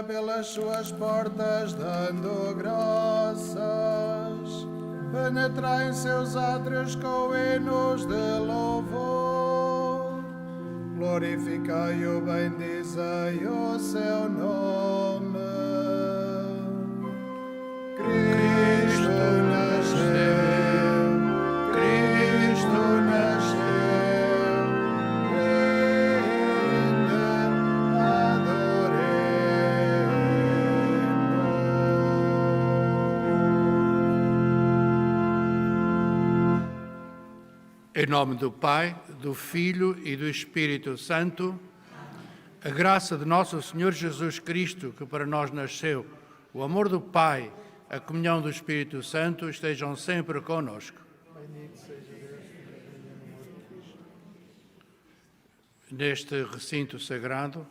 entra pelas suas portas dando graças. Penetrai em seus átrios com hinos de louvor. Glorificai o bendizei o seu nome. Cristo nasceu, Cristo nasceu, vinde, adoremos. Em nome do Pai, do Filho e do Espírito Santo, a graça de nosso Senhor Jesus Cristo, que para nós nasceu, o amor do Pai, a comunhão do Espírito Santo estejam sempre conosco. Neste recinto sagrado,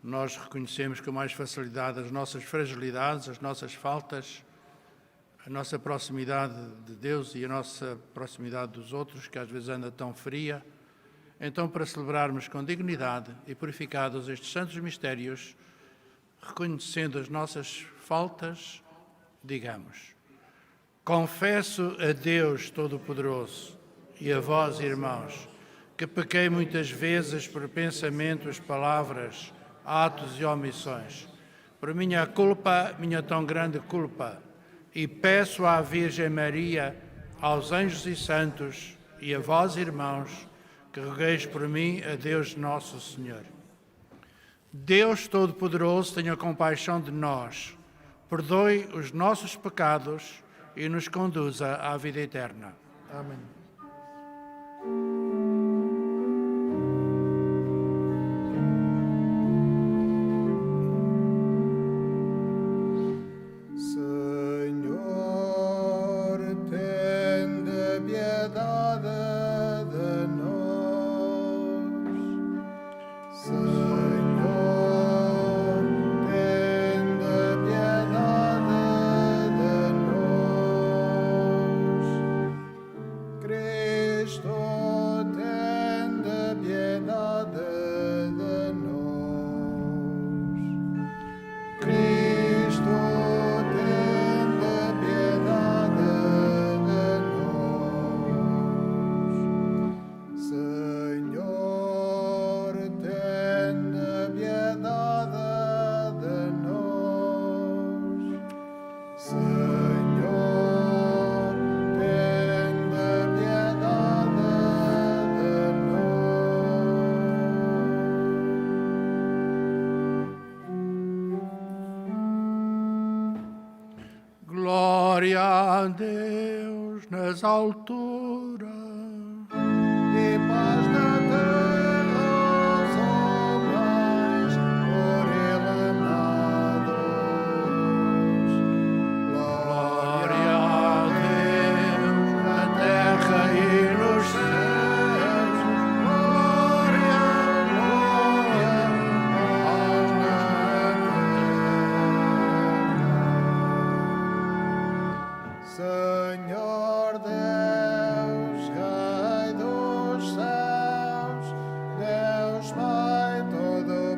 nós reconhecemos com mais facilidade as nossas fragilidades, as nossas faltas, a nossa proximidade de Deus e a nossa proximidade dos outros, que às vezes anda tão fria. Então, para celebrarmos com dignidade e purificados estes santos mistérios, reconhecendo as nossas faltas, digamos: confesso a Deus Todo-Poderoso e a vós, irmãos, que pequei muitas vezes por pensamentos, palavras, atos e omissões. Por minha culpa, minha tão grande culpa, e peço à Virgem Maria, aos anjos e santos e a vós, irmãos, que rogueis por mim a Deus Nosso Senhor. Deus Todo-Poderoso, tenha compaixão de nós, perdoe os nossos pecados e nos conduza à vida eterna. Amém. Senhor, tende piedade de nós. Senhor, tende piedade de nós. Cristo, tende piedade de nós. Cristo, tende piedade de nós. Senhor, tende piedade de nós. Senhor, tende piedade de nós. Glória a Deus nas alturas E paz na terra aos homens por ele amados. Glória a Deus na terra e nos céus. Glória, glória, paz na terra. Senhor Deus, Rei dos céus, Deus Pai Todo-Poderoso,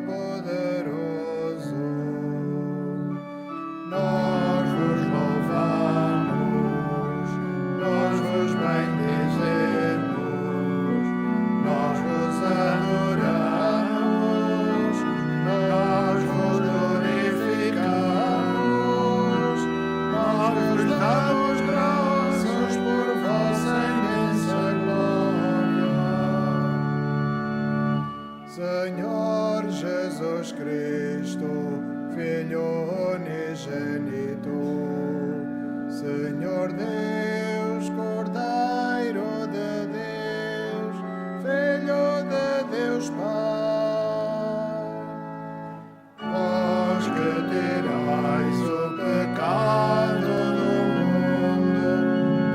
nós vos louvamos, nós vos bendizemos, nós vos adoramos, nós vos glorificamos, nós vos damos graças por vossa imensa glória. Senhor Jesus Cristo, Filho unigênito, Senhor Deus, Cordeiro de Deus, Filho de Deus Pai, vós que tirais o pecado do mundo,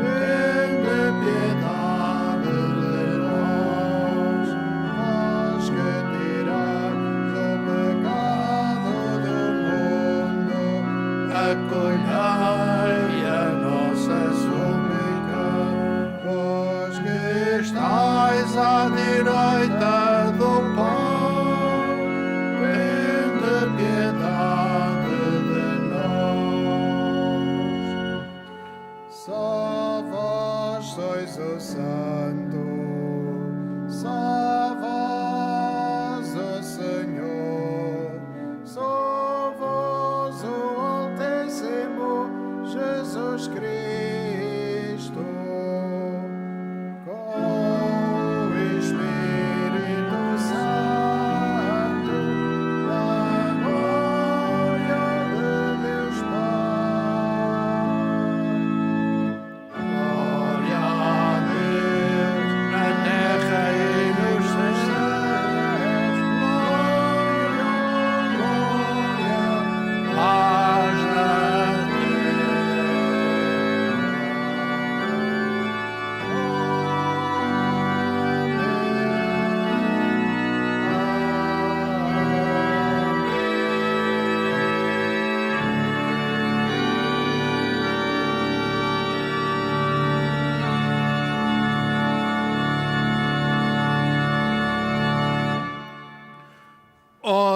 tende piedade de nós. Vós que tirais o pecado do mundo, acolhei a nossa súplica. vós que Estais à direita do Pai, tende piedade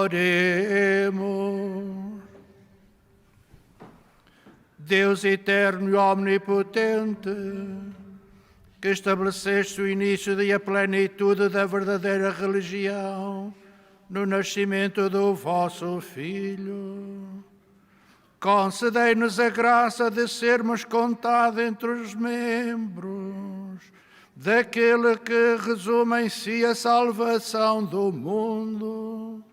Oremos. Deus eterno e omnipotente, que estabeleceste o início e a plenitude da verdadeira religião no nascimento do vosso Filho, concedei-nos a graça de sermos contados entre os membros daquele que resume em si a salvação do mundo.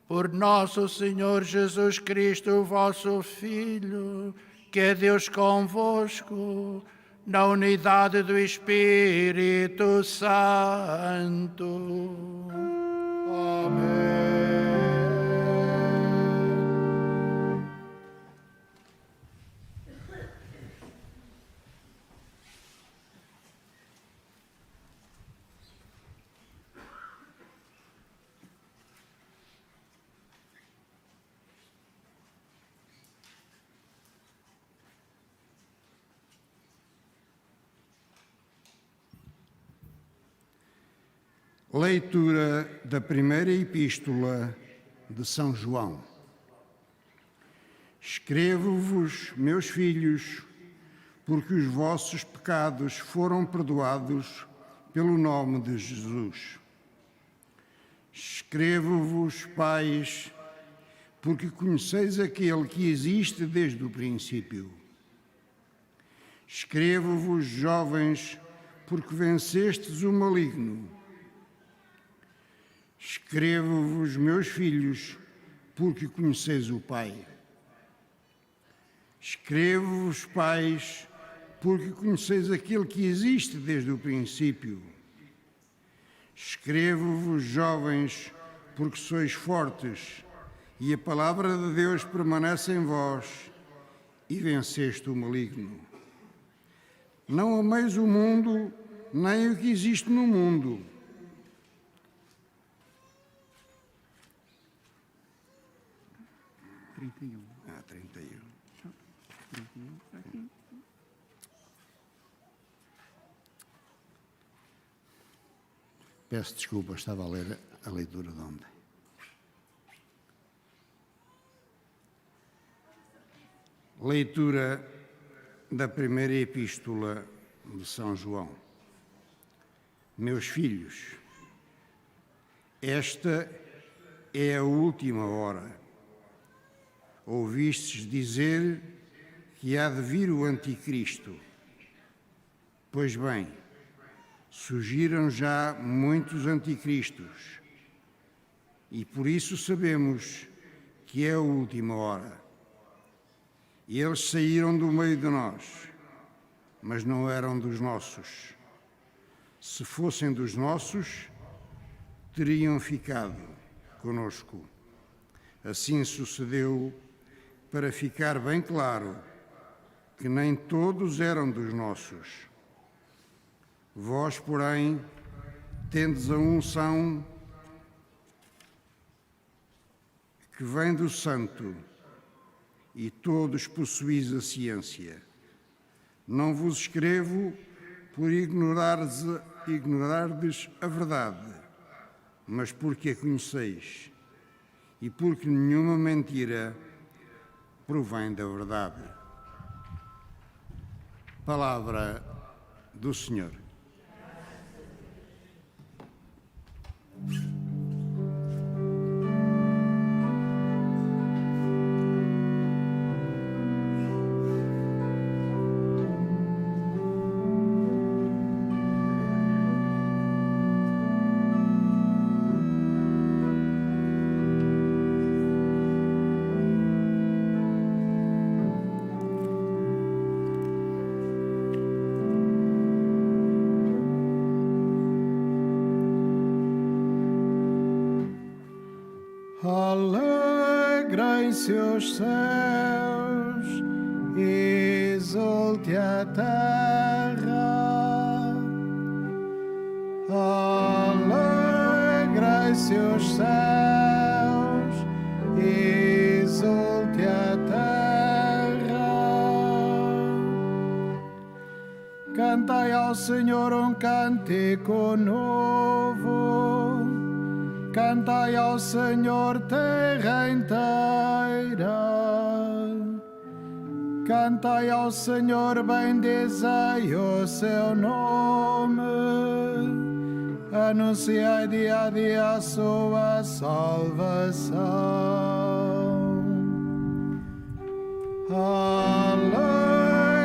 Por nosso Senhor Jesus Cristo, vosso Filho, que é Deus convosco, na unidade do Espírito Santo. Amém. Leitura da primeira epístola de São João. Escrevo-vos, meus filhos, porque os vossos pecados foram perdoados pelo nome de Jesus. Escrevo-vos, pais, porque conheceis aquele que existe desde o princípio. Escrevo-vos, jovens, porque vencestes o maligno. Escrevo-vos, meus filhos, porque conheceis o Pai. Escrevo-vos, pais, porque conheceis aquele que existe desde o princípio. Escrevo-vos, jovens, porque sois fortes, e a palavra de Deus permanece em vós, e venceste o maligno. Não ameis o mundo, nem o que existe no mundo. 31. 31. Peço desculpa, estava a ler a leitura de ontem. Leitura da primeira epístola de São João. Meus filhos, esta é a última hora. Ouvistes dizer que há de vir o Anticristo. Pois bem, surgiram já muitos anticristos, e por isso sabemos que é a última hora. Eles saíram do meio de nós, mas não eram dos nossos. Se fossem dos nossos, teriam ficado conosco. Assim sucedeu, para ficar bem claro que nem todos eram dos nossos. Vós, porém, tendes a unção que vem do Santo, e todos possuís a ciência. Não vos escrevo por ignorardes a verdade, mas porque a conheceis, e porque nenhuma mentira provém da verdade. Palavra do Senhor. Alegrem-se os céus, exulte a terra. Alegrem-se os céus, exulte a terra. Cantai ao Senhor um cântico novo. Cantai ao Senhor, terra inteira. Cantai ao Senhor, bendizei o seu nome. Anunciai dia a dia a sua salvação.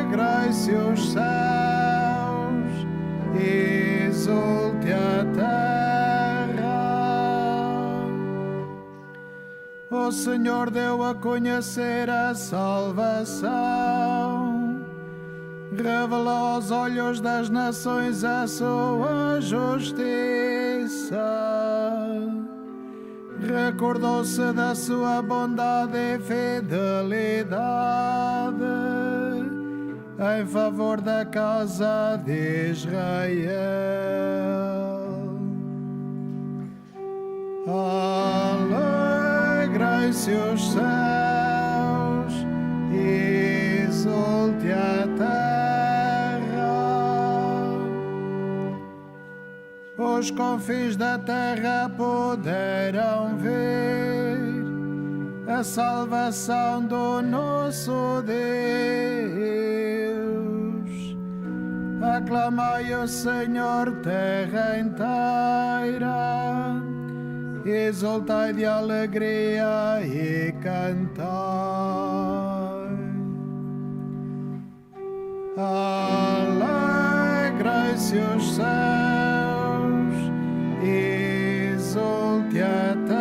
Alegrai-se os céus, exulte a terra. O Senhor deu a conhecer a salvação, revelou aos olhos das nações a sua justiça. Recordou-se da sua bondade e fidelidade em favor da casa de Israel. Alegrai-se os céus, exulte a terra. Os confins da terra poderão ver a salvação do nosso Deus. Aclamai o Senhor, terra inteira. Exultai de alegria e cantai. Alegrai-se os céus, exulte a terra.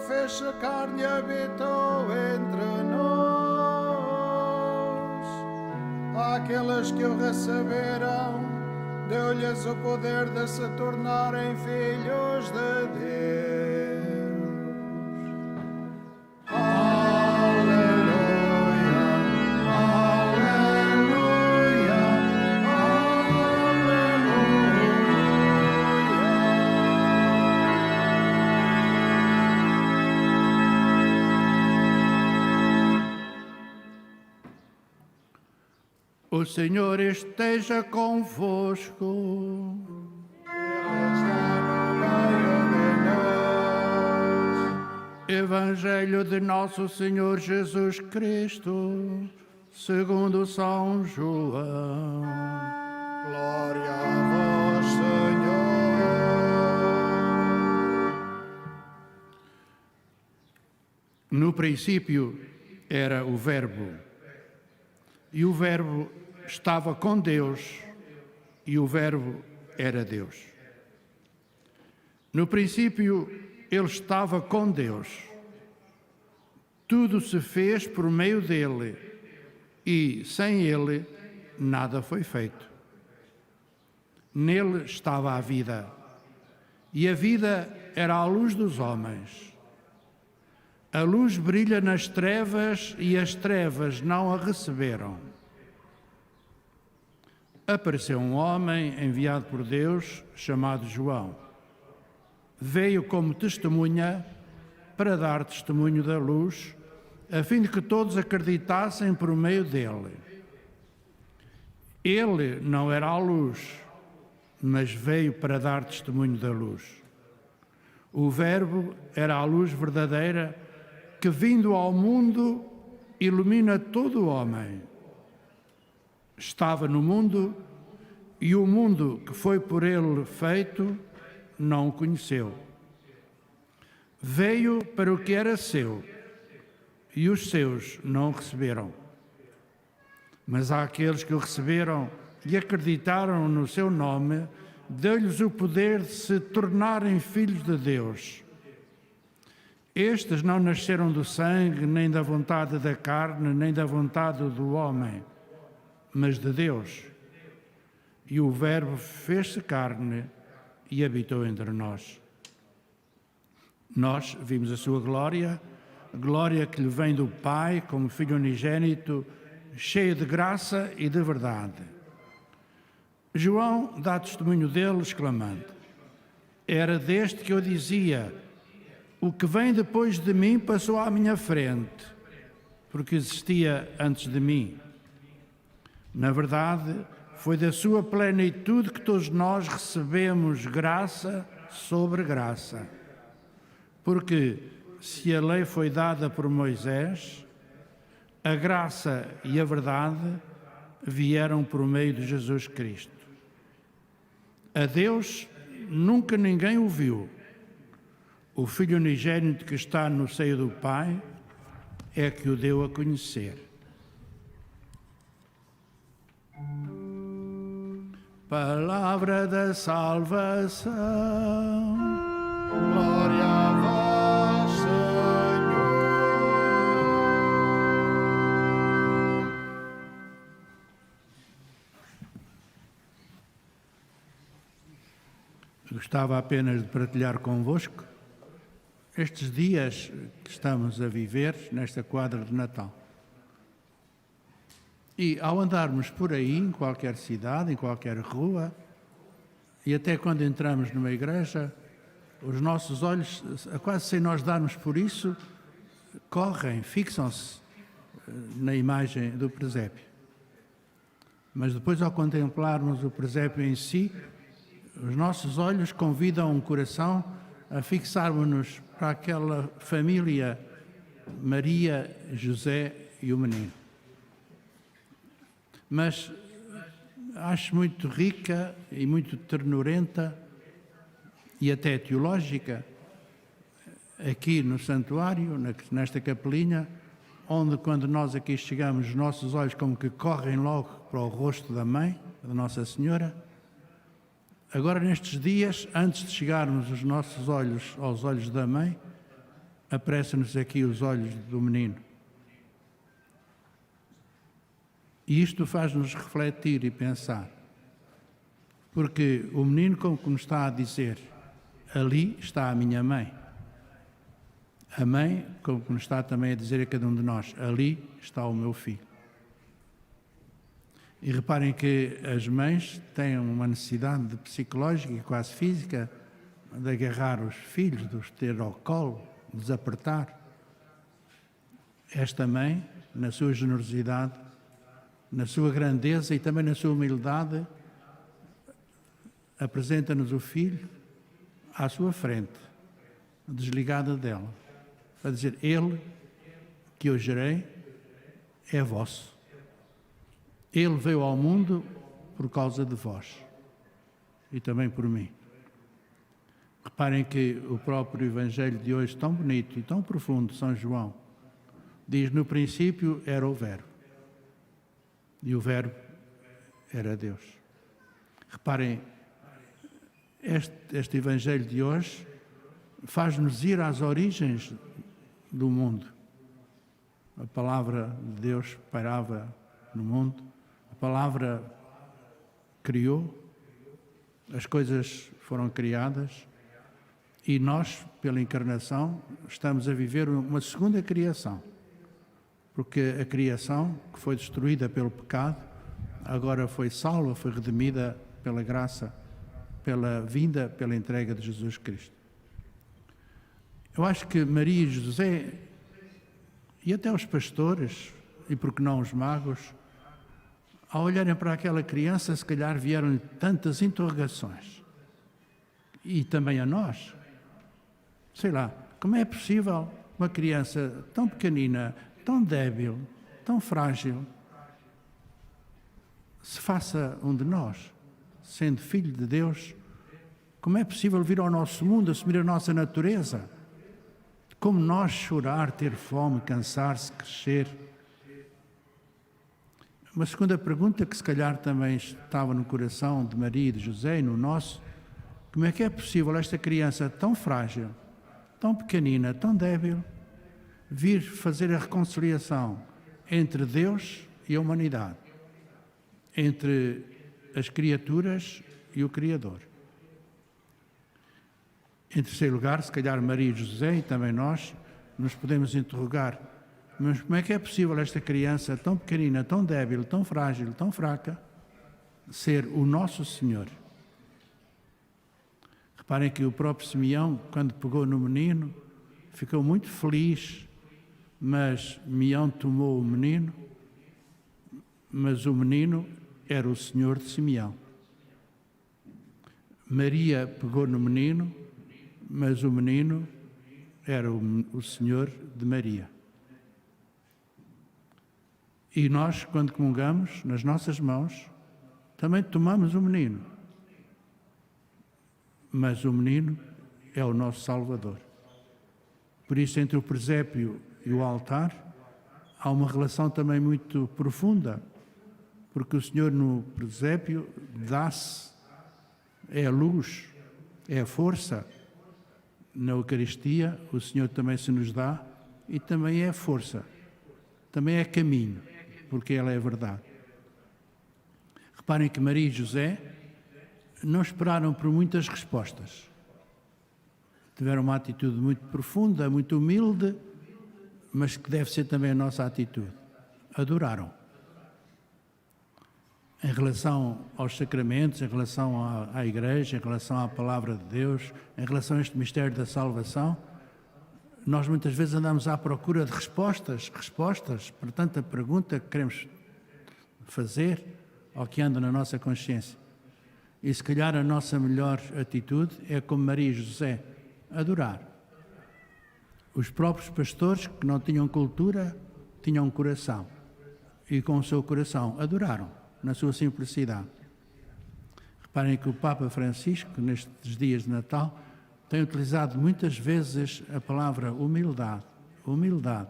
Fez-se carne e habitou entre nós. Àqueles que o receberam, deu-lhes o poder de se tornarem filhos de Deus. Aleluia, aleluia, O Senhor esteja convosco. Ele está no meio de nós. Evangelho de nosso Senhor Jesus Cristo, segundo São João. Glória a vós, Senhor. No princípio era o Verbo, e o Verbo estava com Deus, e o Verbo era Deus. No princípio, ele estava com Deus. Tudo se fez por meio dele, e sem ele nada foi feito. Nele estava a vida, e a vida era a luz dos homens. A luz brilha nas trevas, e as trevas não a receberam. Apareceu um homem enviado por Deus, chamado João. Veio como testemunha para dar testemunho da luz, a fim de que todos acreditassem por meio dele. Ele não era a luz, mas veio para dar testemunho da luz. O Verbo era a luz verdadeira que vindo ao mundo ilumina todo o homem. Estava no mundo e o mundo que foi por ele feito não o conheceu. Veio para o que era seu e os seus não o receberam. Mas àqueles que o receberam e acreditaram no seu nome, deu-lhes o poder de se tornarem filhos de Deus. Estes não nasceram do sangue, nem da vontade da carne, nem da vontade do homem, mas de Deus. E o Verbo fez-se carne e habitou entre nós. Nós vimos a sua glória, a glória que lhe vem do Pai, como Filho unigênito, cheio de graça e de verdade. João dá testemunho dele, exclamando: era deste que eu dizia: o que vem depois de mim passou à minha frente, porque existia antes de mim. Na verdade, foi da sua plenitude que todos nós recebemos graça sobre graça. Porque se a lei foi dada por Moisés, a graça e a verdade vieram por meio de Jesus Cristo. A Deus nunca ninguém o viu. O Filho unigênito que está no seio do Pai é que o deu a conhecer. Palavra da salvação. Glória a vós, Senhor. Gostava apenas de partilhar convosco estes dias que estamos a viver nesta quadra de Natal. E ao andarmos por aí, em qualquer cidade, em qualquer rua, e até quando entramos numa igreja, os nossos olhos, quase sem nós darmos por isso, correm, fixam-se na imagem do presépio. Mas depois, ao contemplarmos o presépio em si, os nossos olhos convidam o coração a fixarmos-nos para aquela família, Maria, José e o menino. Mas acho muito rica e muito ternurenta e até teológica aqui no santuário, nesta capelinha, onde quando nós aqui chegamos, os nossos olhos como que correm logo para o rosto da mãe, da Nossa Senhora. Agora, nestes dias, antes de chegarmos os nossos olhos aos olhos da mãe, aparecem-nos aqui os olhos do menino. E isto faz-nos refletir e pensar, porque o menino, como nos está a dizer, ali está a minha mãe. A mãe, como nos está também a dizer a cada um de nós, ali está o meu filho. E reparem que as mães têm uma necessidade psicológica e quase física de agarrar os filhos, de os ter ao colo, de os apertar. Esta mãe, na sua generosidade, na sua grandeza e também na sua humildade, apresenta-nos o filho à sua frente, desligada dela, para dizer: ele que eu gerei é vosso. Ele veio ao mundo por causa de vós e também por mim. Reparem que o próprio Evangelho de hoje, tão bonito e tão profundo, São João, diz: no princípio era o Verbo. E o Verbo era Deus. Reparem, este Evangelho de hoje faz-nos ir às origens do mundo. A palavra de Deus pairava no mundo, a palavra criou, as coisas foram criadas e nós, pela encarnação, estamos a viver uma segunda criação. Porque a criação, que foi destruída pelo pecado, agora foi salva, foi redimida pela graça, pela vinda, pela entrega de Jesus Cristo. Eu acho que Maria e José, e até os pastores, e por que não os magos, ao olharem para aquela criança, se calhar vieram-lhe tantas interrogações. E também a nós. Sei lá, como é possível uma criança tão pequenina, tão débil, tão frágil, se faça um de nós, sendo filho de Deus? Como é possível vir ao nosso mundo, assumir a nossa natureza? Como nós chorar, ter fome, cansar-se, crescer? Uma segunda pergunta que se calhar também estava no coração de Maria e de José e no nosso: como é que é possível esta criança tão frágil, tão pequenina, tão débil, vir fazer a reconciliação entre Deus e a humanidade, entre as criaturas e o Criador? Em terceiro lugar, se calhar Maria e José e também nós nos podemos interrogar: mas como é que é possível esta criança tão pequenina, tão débil, tão frágil, tão fraca, ser o nosso Senhor? Reparem que o próprio Simeão, quando pegou no menino, ficou muito feliz, mas Simeão tomou o menino, mas o menino era o Senhor de Simeão. Maria pegou no menino, mas o menino era o Senhor de Maria. E nós, quando comungamos, nas nossas mãos, também tomamos o menino. Mas o menino é o nosso Salvador. Por isso, entre o presépio e o altar, há uma relação também muito profunda, porque o Senhor no presépio dá-se, é a luz, é a força. Na Eucaristia, o Senhor também se nos dá e também é força, também é caminho, porque ela é a verdade. Reparem que Maria e José não esperaram por muitas respostas. Tiveram uma atitude muito profunda, muito humilde, mas que deve ser também a nossa atitude. Adoraram. Em relação aos sacramentos, em relação à Igreja, em relação à Palavra de Deus, em relação a este mistério da salvação, nós muitas vezes andamos à procura de respostas para tanta pergunta que queremos fazer ao que anda na nossa consciência. E se calhar a nossa melhor atitude é como Maria e José, adorar. Os próprios pastores que não tinham cultura, tinham um coração. E com o seu coração adoraram, na sua simplicidade. Reparem que o Papa Francisco, nestes dias de Natal, tem utilizado muitas vezes a palavra humildade. Humildade.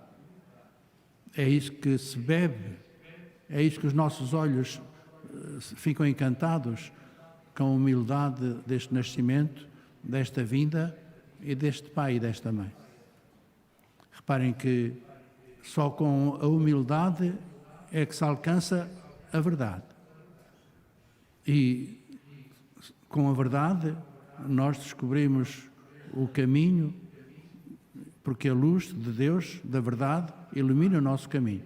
É isso que se bebe, é isso que os nossos olhos ficam encantados com a humildade deste nascimento, desta vinda e deste pai e desta mãe. Reparem que só com a humildade é que se alcança a verdade. E com a verdade nós descobrimos o caminho, porque a luz de Deus, da verdade, ilumina o nosso caminho.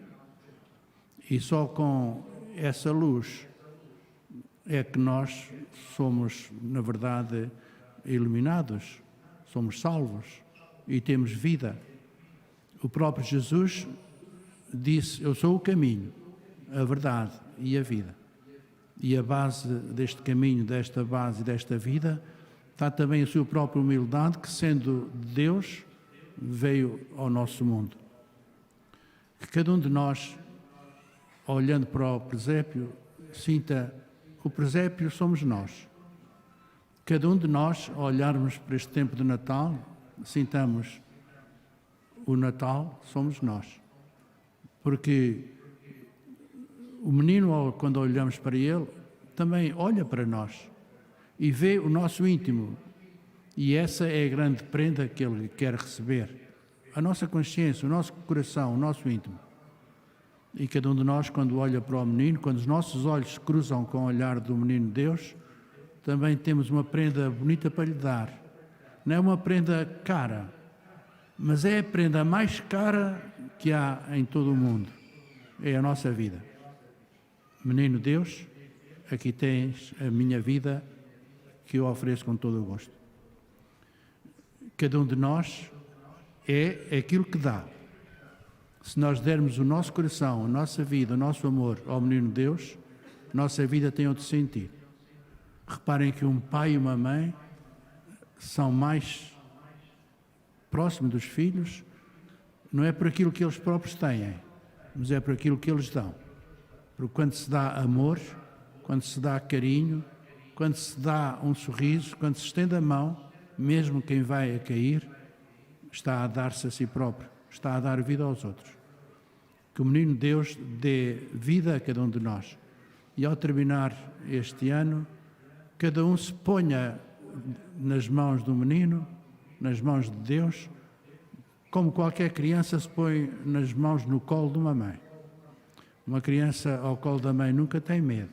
E só com essa luz é que nós somos, na verdade, iluminados, somos salvos e temos vida. O próprio Jesus disse: eu sou o caminho, a verdade e a vida. E a base deste caminho, desta base e desta vida, está também a sua própria humildade, que sendo Deus, veio ao nosso mundo. Que cada um de nós, olhando para o presépio, sinta: o presépio somos nós. Cada um de nós, ao olharmos para este tempo de Natal, sintamos: o Natal somos nós. Porque o menino, quando olhamos para ele, também olha para nós e vê o nosso íntimo. E essa é a grande prenda que ele quer receber. A nossa consciência, o nosso coração, o nosso íntimo. E cada um de nós, quando olha para o menino, quando os nossos olhos se cruzam com o olhar do menino Deus, também temos uma prenda bonita para lhe dar. Não é uma prenda cara, mas é a prenda mais cara que há em todo o mundo. É a nossa vida. Menino Deus, aqui tens a minha vida, que eu ofereço com todo o gosto. Cada um de nós é aquilo que dá. Se nós dermos o nosso coração, a nossa vida, o nosso amor ao menino Deus, nossa vida tem outro sentido. Reparem que um pai e uma mãe são mais próximos dos filhos não é por aquilo que eles próprios têm, mas é por aquilo que eles dão. Porque quando se dá amor, quando se dá carinho, quando se dá um sorriso, quando se estende a mão, mesmo quem vai a cair, está a dar-se a si próprio, está a dar vida aos outros. Que o menino Deus dê vida a cada um de nós. E ao terminar este ano, cada um se ponha nas mãos do menino, nas mãos de Deus, como qualquer criança se põe nas mãos, no colo de uma mãe. Uma criança ao colo da mãe nunca tem medo.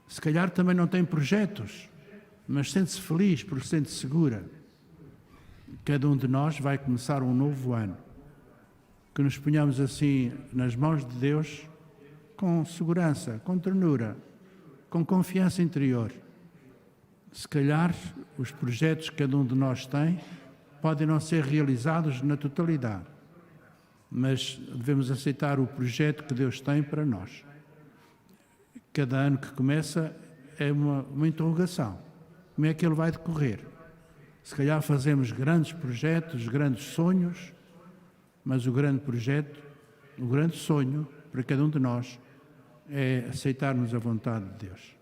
Se calhar também não tem projetos, mas sente-se feliz porque se sente segura. Cada um de nós vai começar um novo ano. Que nos ponhamos assim nas mãos de Deus com segurança, com ternura, com confiança interior. Se calhar os projetos que cada um de nós tem podem não ser realizados na totalidade, mas devemos aceitar o projeto que Deus tem para nós. Cada ano que começa é uma interrogação. Como é que ele vai decorrer? Se calhar fazemos grandes projetos, grandes sonhos, mas o grande projeto, o grande sonho para cada um de nós é aceitarmos a vontade de Deus.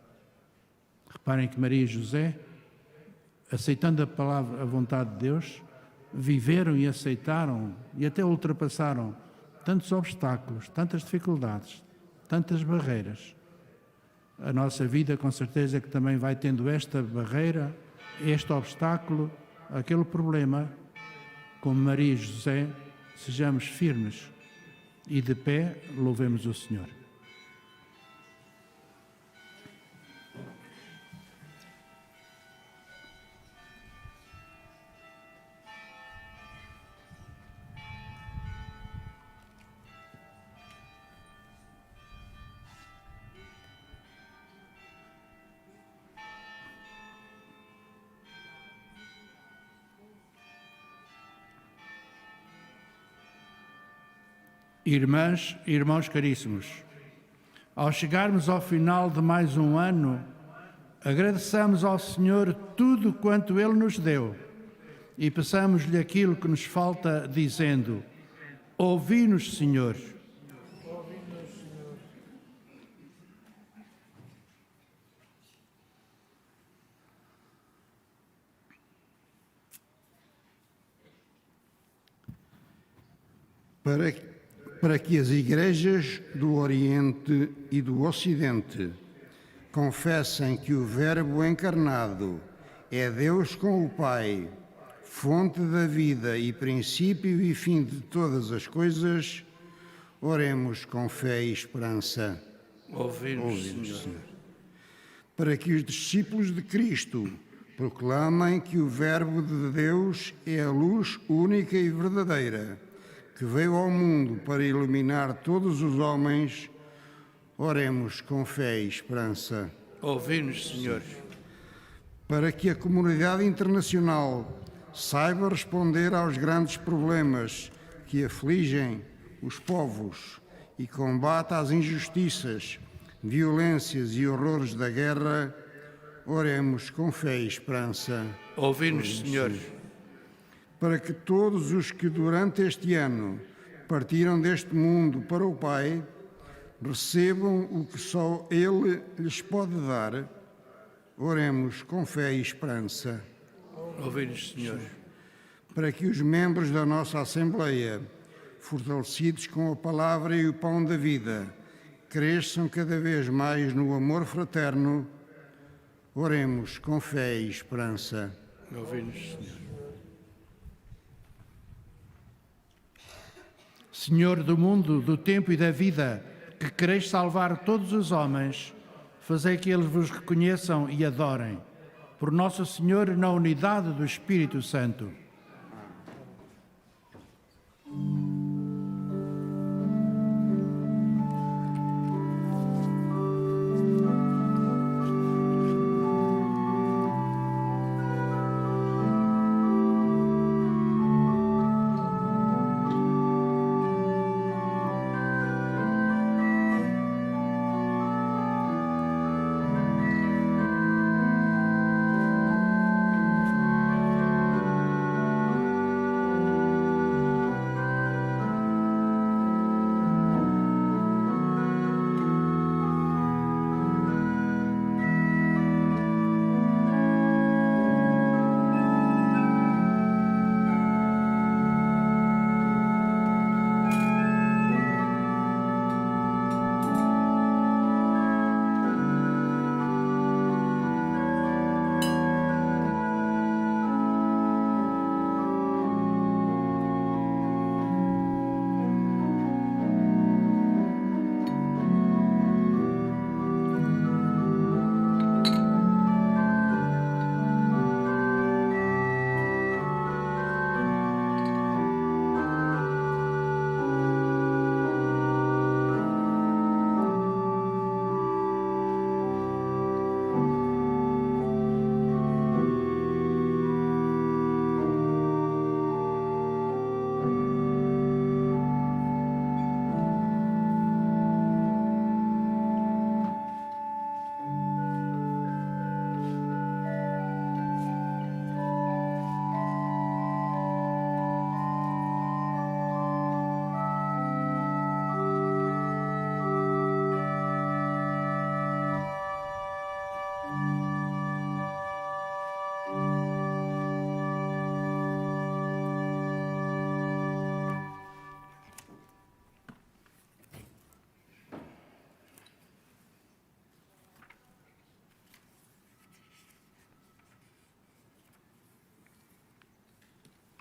Reparem que Maria e José, aceitando a vontade de Deus, viveram e aceitaram e até ultrapassaram tantos obstáculos, tantas dificuldades, tantas barreiras. A nossa vida, com certeza, que também vai tendo esta barreira, este obstáculo, aquele problema. Como Maria e José, sejamos firmes e de pé louvemos o Senhor. Irmãs e irmãos caríssimos, ao chegarmos ao final de mais um ano, agradeçamos ao Senhor tudo quanto Ele nos deu e peçamos-lhe aquilo que nos falta, dizendo: ouvi-nos, Senhor. Para que as igrejas do Oriente e do Ocidente confessem que o Verbo encarnado é Deus com o Pai, fonte da vida e princípio e fim de todas as coisas, oremos com fé e esperança. Ouvi-nos, Senhor. Para que os discípulos de Cristo proclamem que o Verbo de Deus é a luz única e verdadeira, que veio ao mundo para iluminar todos os homens, oremos com fé e esperança. Ouvi-nos, Senhor. Para que a comunidade internacional saiba responder aos grandes problemas que afligem os povos e combata as injustiças, violências e horrores da guerra, oremos com fé e esperança. Ouvi-nos, Senhor. Para que todos os que durante este ano partiram deste mundo para o Pai recebam o que só Ele lhes pode dar, oremos com fé e esperança. Ouvi-nos, Senhor. Para que os membros da nossa Assembleia, fortalecidos com a palavra e o pão da vida, cresçam cada vez mais no amor fraterno, oremos com fé e esperança. Ouvi-nos, Senhor. Senhor do mundo, do tempo e da vida, que quereis salvar todos os homens, fazei que eles vos reconheçam e adorem. Por Nosso Senhor, na unidade do Espírito Santo.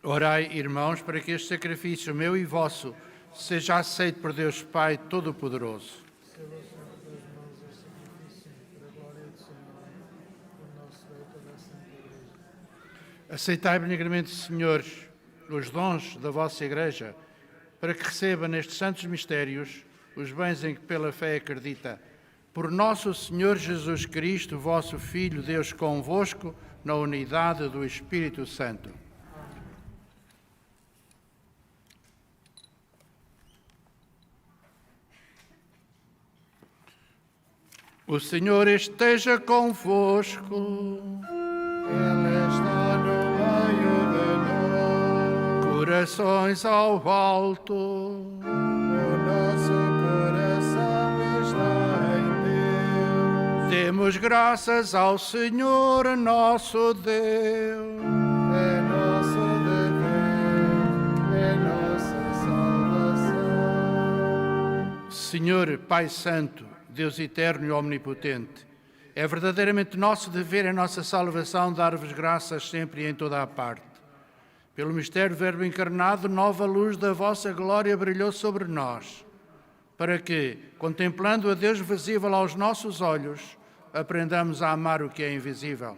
Orai, irmãos, para que este sacrifício meu e vosso seja aceito por Deus Pai Todo-Poderoso. Aceitai benignamente, Senhores, os dons da vossa Igreja, para que receba nestes santos mistérios os bens em que pela fé acredita. Por nosso Senhor Jesus Cristo, vosso Filho, Deus convosco, na unidade do Espírito Santo. O Senhor esteja convosco. Ele está no meio de nós. Corações ao alto. O nosso coração está em Deus. Demos graças ao Senhor nosso Deus. É nosso dever, é nossa salvação. Senhor Pai Santo, Deus eterno e omnipotente, é verdadeiramente nosso dever e nossa salvação dar-vos graças sempre e em toda a parte. Pelo mistério do Verbo encarnado, nova luz da vossa glória brilhou sobre nós, para que, contemplando a Deus visível aos nossos olhos, aprendamos a amar o que é invisível.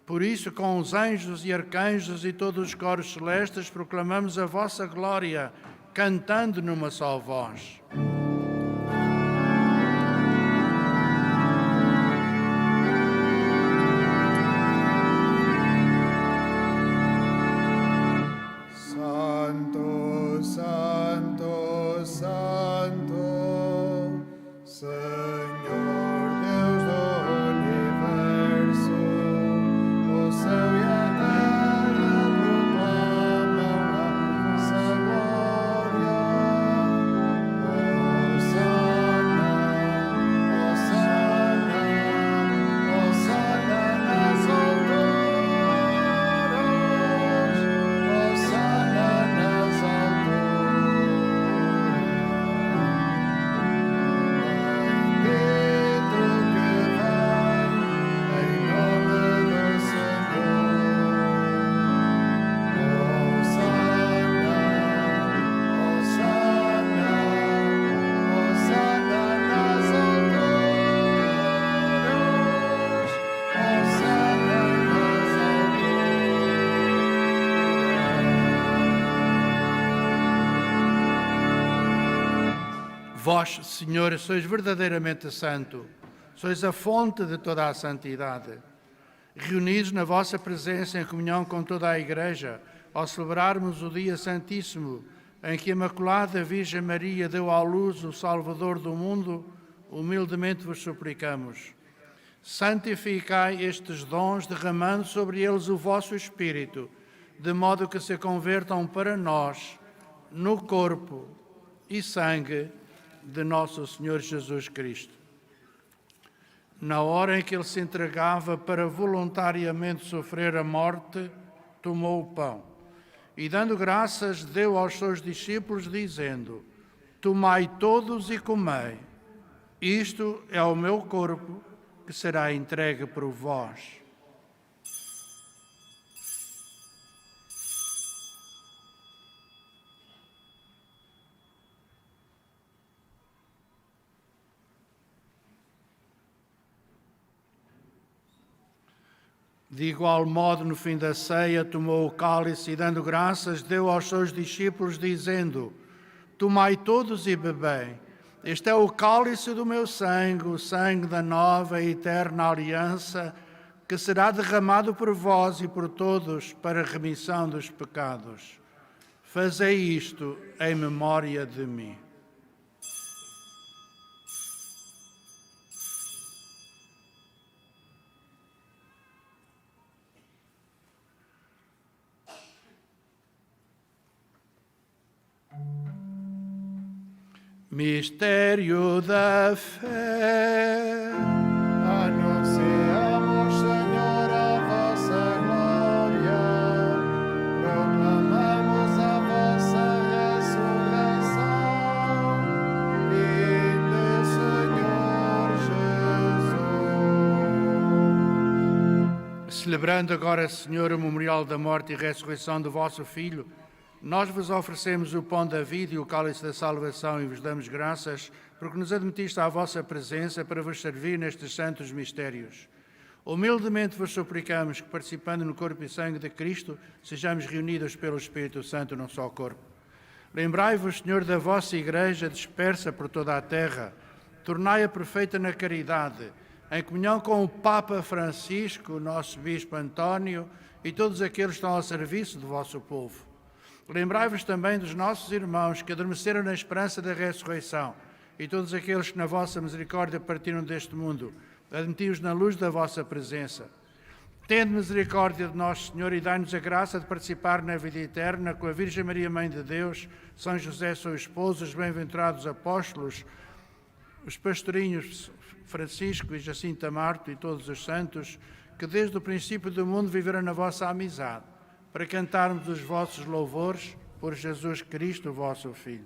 Por isso, com os anjos e arcanjos e todos os coros celestes, proclamamos a vossa glória, cantando numa só voz. Santo, Santo, Santo, Senhor Deus do universo, o céu e a terra proclamam a vossa glória. Hosana, Hosana, Hosana nas alturas, Hosana nas alturas. Bendito que vai em nome do Senhor. Hosana, Hosana, Hosana nas alturas, Hosana nas Vós, Senhor, sois verdadeiramente santo, sois a fonte de toda a santidade. Reunidos na vossa presença em comunhão com toda a Igreja, ao celebrarmos o dia santíssimo em que a Imaculada Virgem Maria deu à luz o Salvador do mundo, humildemente vos suplicamos. Santificai estes dons, derramando sobre eles o vosso Espírito, de modo que se convertam para nós no corpo e sangue de nosso Senhor Jesus Cristo. Na hora em que ele se entregava para voluntariamente sofrer a morte, tomou o pão e, dando graças, deu aos seus discípulos, dizendo: Tomai todos e comei. Isto é o meu corpo, que será entregue por vós. De igual modo, no fim da ceia, tomou o cálice e, dando graças, deu aos seus discípulos, dizendo: Tomai todos e bebei. Este é o cálice do meu sangue, o sangue da nova e eterna aliança, que será derramado por vós e por todos para a remissão dos pecados. Fazei isto em memória de mim. Mistério da fé. Anunciamos, Senhor, a vossa glória, proclamamos a vossa ressurreição. Vinde, Senhor Jesus. Celebrando agora, Senhor, o memorial da morte e ressurreição do vosso Filho, nós vos oferecemos o pão da vida e o cálice da salvação e vos damos graças porque nos admitiste à vossa presença para vos servir nestes santos mistérios. Humildemente vos suplicamos que, participando no corpo e sangue de Cristo, sejamos reunidos pelo Espírito Santo num só corpo. Lembrai-vos, Senhor, da vossa Igreja dispersa por toda a terra. Tornai-a perfeita na caridade, em comunhão com o Papa Francisco, o nosso Bispo António e todos aqueles que estão ao serviço do vosso povo. Lembrai-vos também dos nossos irmãos que adormeceram na esperança da ressurreição e todos aqueles que na vossa misericórdia partiram deste mundo. Admiti-os na luz da vossa presença. Tende misericórdia de nós, Senhor, e dai-nos a graça de participar na vida eterna com a Virgem Maria, Mãe de Deus, São José, seu esposo, os bem-aventurados apóstolos, os pastorinhos Francisco e Jacinta Marto e todos os santos, que desde o princípio do mundo viveram na vossa amizade, para cantarmos os vossos louvores por Jesus Cristo, vosso Filho.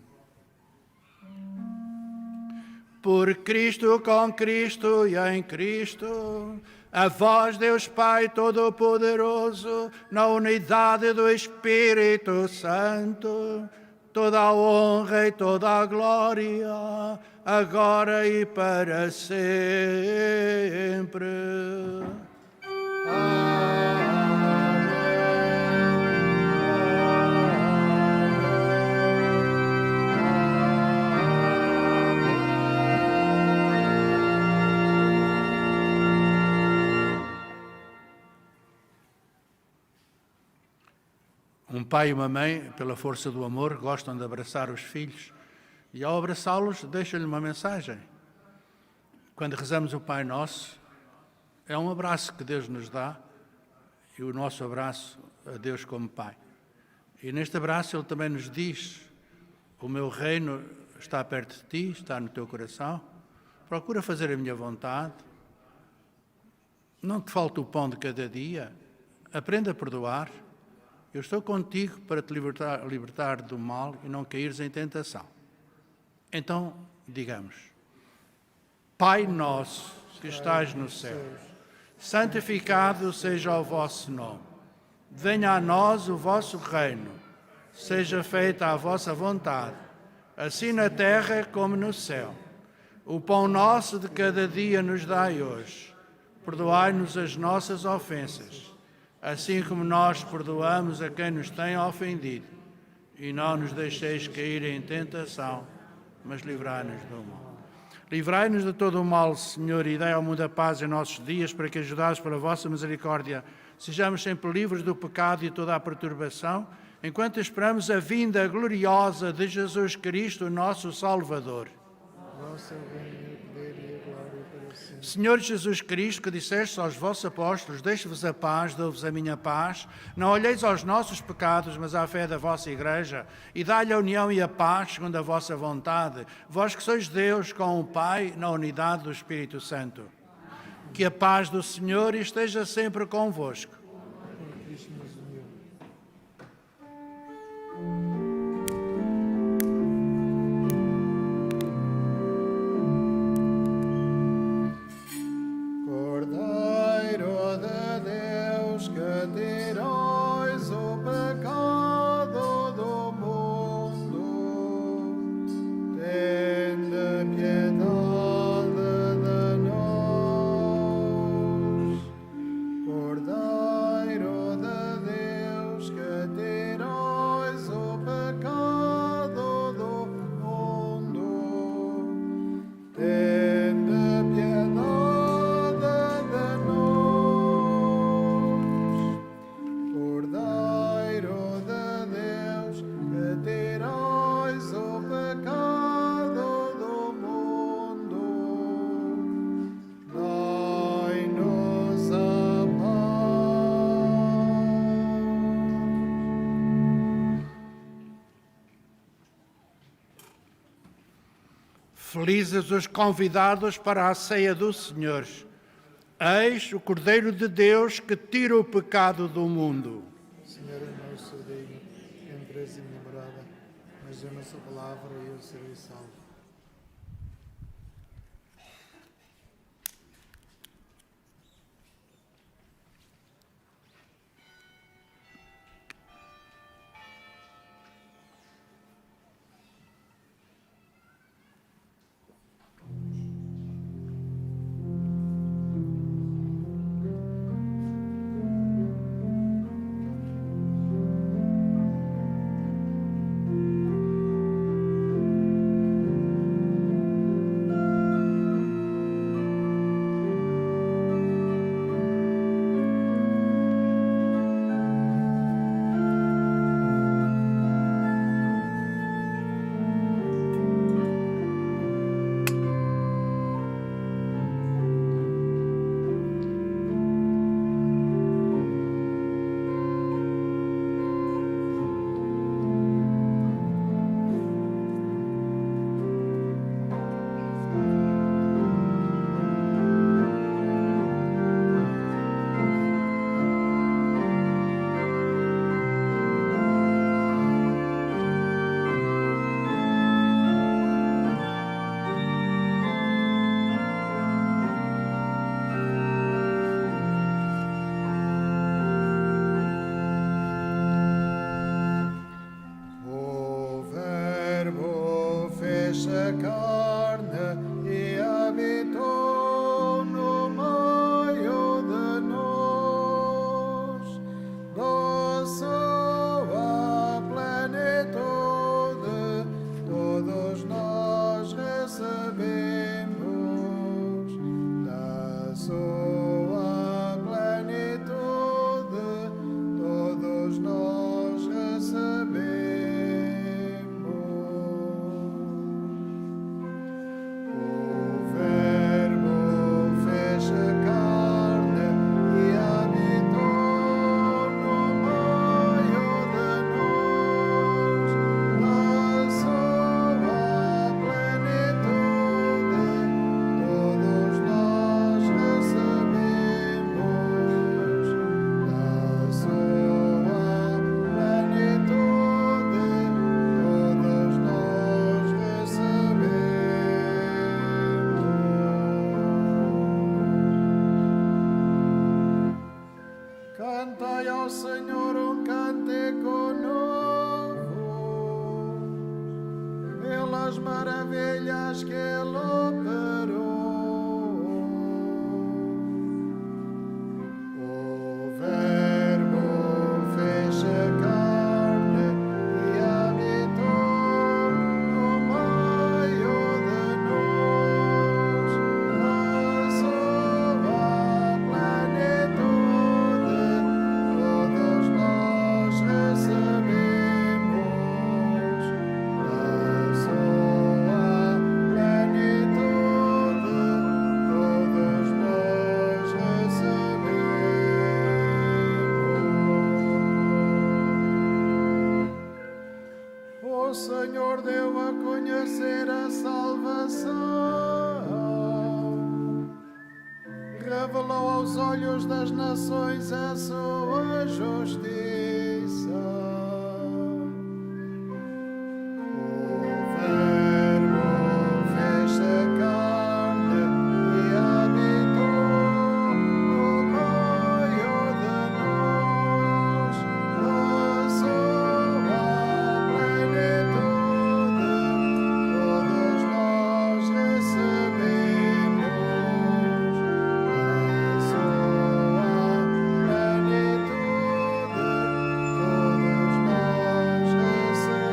Por Cristo, com Cristo e em Cristo, a vós, Deus Pai Todo-Poderoso, na unidade do Espírito Santo, toda a honra e toda a glória, agora e para sempre. Um pai e uma mãe, pela força do amor, gostam de abraçar os filhos e, ao abraçá-los, deixam-lhe uma mensagem. Quando rezamos o Pai Nosso, é um abraço que Deus nos dá e o nosso abraço a Deus como Pai. E neste abraço Ele também nos diz: o meu reino está perto de ti, está no teu coração, procura fazer a minha vontade, não te falta o pão de cada dia, aprenda a perdoar. Eu estou contigo para te libertar do mal e não caíres em tentação. Então, digamos: Pai nosso que estás no céu, santificado seja o vosso nome. Venha a nós o vosso reino. Seja feita a vossa vontade, assim na terra como no céu. O pão nosso de cada dia nos dai hoje. Perdoai-nos as nossas ofensas, assim como nós perdoamos a quem nos tem ofendido. E não nos deixeis cair em tentação, mas livrai-nos do mal. Livrai-nos de todo o mal, Senhor, e dai ao mundo a paz em nossos dias, para que, ajudados pela vossa misericórdia, sejamos sempre livres do pecado e toda a perturbação, enquanto esperamos a vinda gloriosa de Jesus Cristo, nosso Salvador. Senhor Jesus Cristo, que disseste aos vossos apóstolos: deixo-vos a paz, dou-vos a minha paz, não olheis aos nossos pecados, mas à fé da vossa Igreja, e dai-lhe a união e a paz segundo a vossa vontade, vós que sois Deus com o Pai, na unidade do Espírito Santo. Que a paz do Senhor esteja sempre convosco. Felizes os convidados para a ceia do Senhor. Eis o Cordeiro de Deus que tira o pecado do mundo. Senhor, eu não sou digno que entres em minha morada, mas eu não sou palavra e eu serei salvo. Cantai ao Senhor um cântico novo, pelas maravilhas que Ele operou. O Verbo fez-se carne e habitou no meio de nós, passou a plenitude, todos nós recebemos, passou a plenitude, todos nós recebemos. O Senhor deu a conhecer a salvação, revelou aos olhos das nações a sua justiça. O Verbo fez-se carne e habitou no meio de nós, passou a plenitude, todos nós recebemos, passou a plenitude, todos nós recebemos.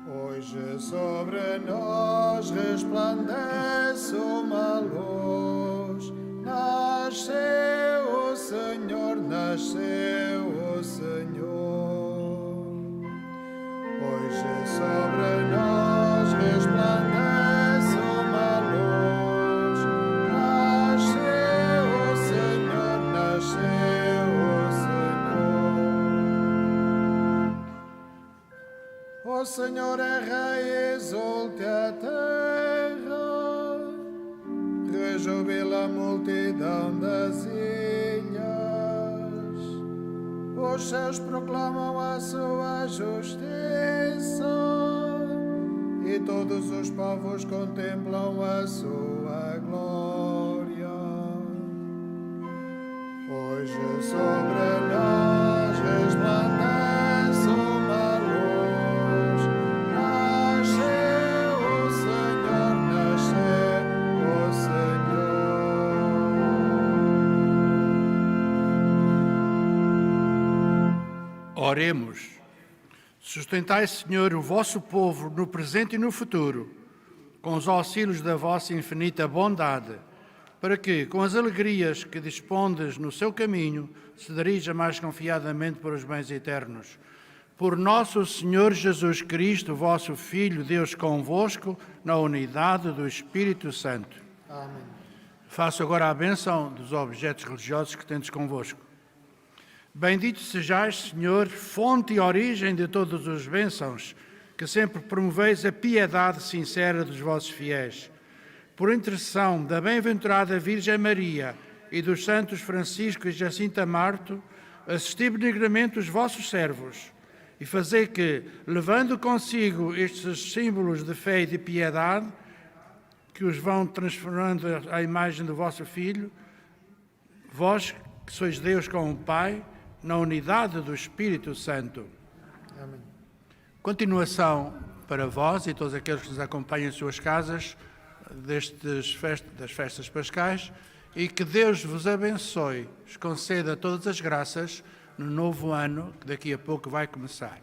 Hoje sobre nós resplandece uma luz, nasceu o Senhor, nasceu o Senhor. Hoje sobre nós resplandece uma luz, nasceu o Senhor, nasceu o Senhor. O Senhor é Rei, exulte a terra, rejubila a multidão das ilhas. Os céus proclamam a sua justiça e todos os povos contemplam a sua glória. Hoje sobre nós resplandece uma luz, nasceu o Senhor, nasceu o Senhor. Oremos. Sustentai, Senhor, o vosso povo no presente e no futuro, com os auxílios da vossa infinita bondade, para que, com as alegrias que dispondes no seu caminho, se dirija mais confiadamente para os bens eternos. Por nosso Senhor Jesus Cristo, vosso Filho, Deus convosco, na unidade do Espírito Santo. Amém. Faço agora a bênção dos objetos religiosos que tendes convosco. Bendito sejais, Senhor, fonte e origem de todas as bênçãos, que sempre promoveis a piedade sincera dos vossos fiéis. Por intercessão da bem-aventurada Virgem Maria e dos santos Francisco e Jacinta Marto, assisti benignamente os vossos servos e fazei que, levando consigo estes símbolos de fé e de piedade, que os vão transformando à imagem do vosso Filho, vós, que sois Deus com o Pai, na unidade do Espírito Santo. Amém. Continuação para vós e todos aqueles que nos acompanham em suas casas das festas pascais, e que Deus vos abençoe, vos conceda todas as graças no novo ano que daqui a pouco vai começar.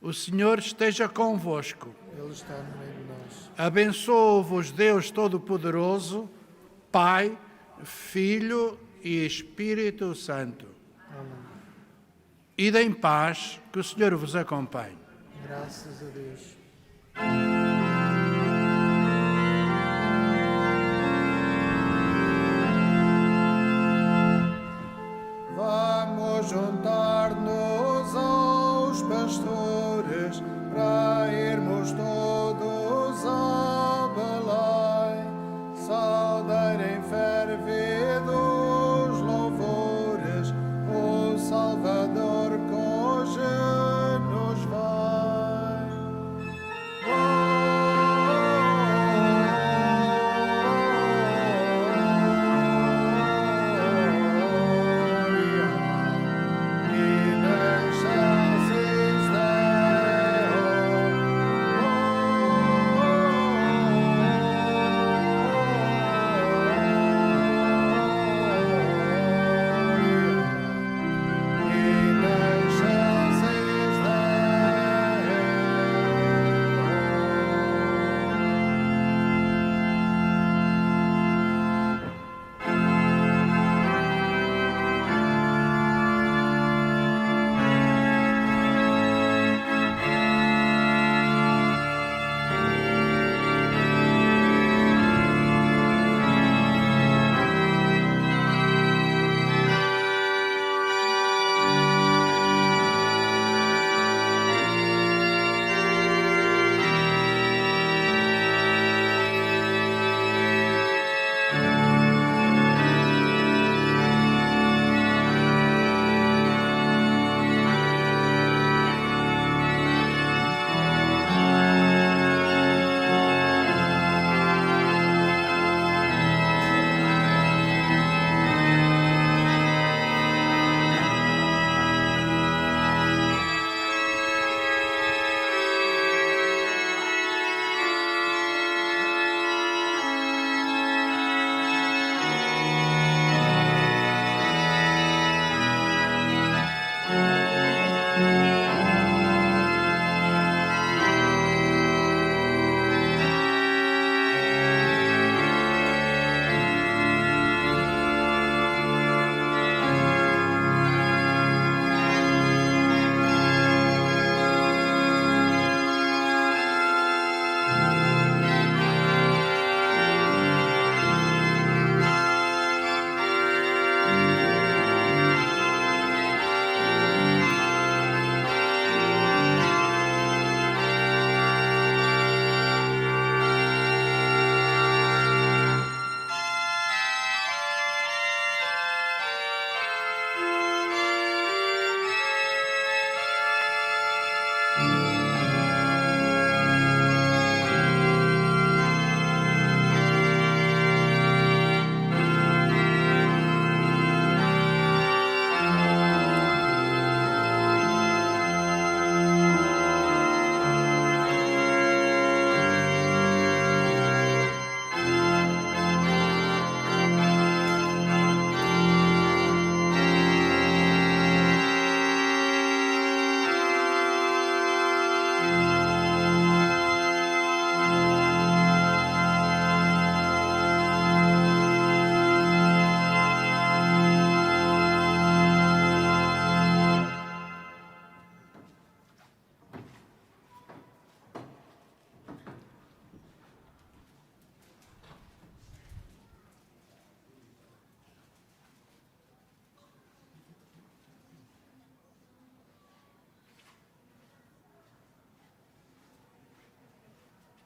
O Senhor esteja convosco. Ele está no meio de nós. Abençoe-vos Deus Todo-Poderoso, Pai, Filho e Espírito Santo. Amém. Ide em paz, que o Senhor vos acompanhe. Graças a Deus.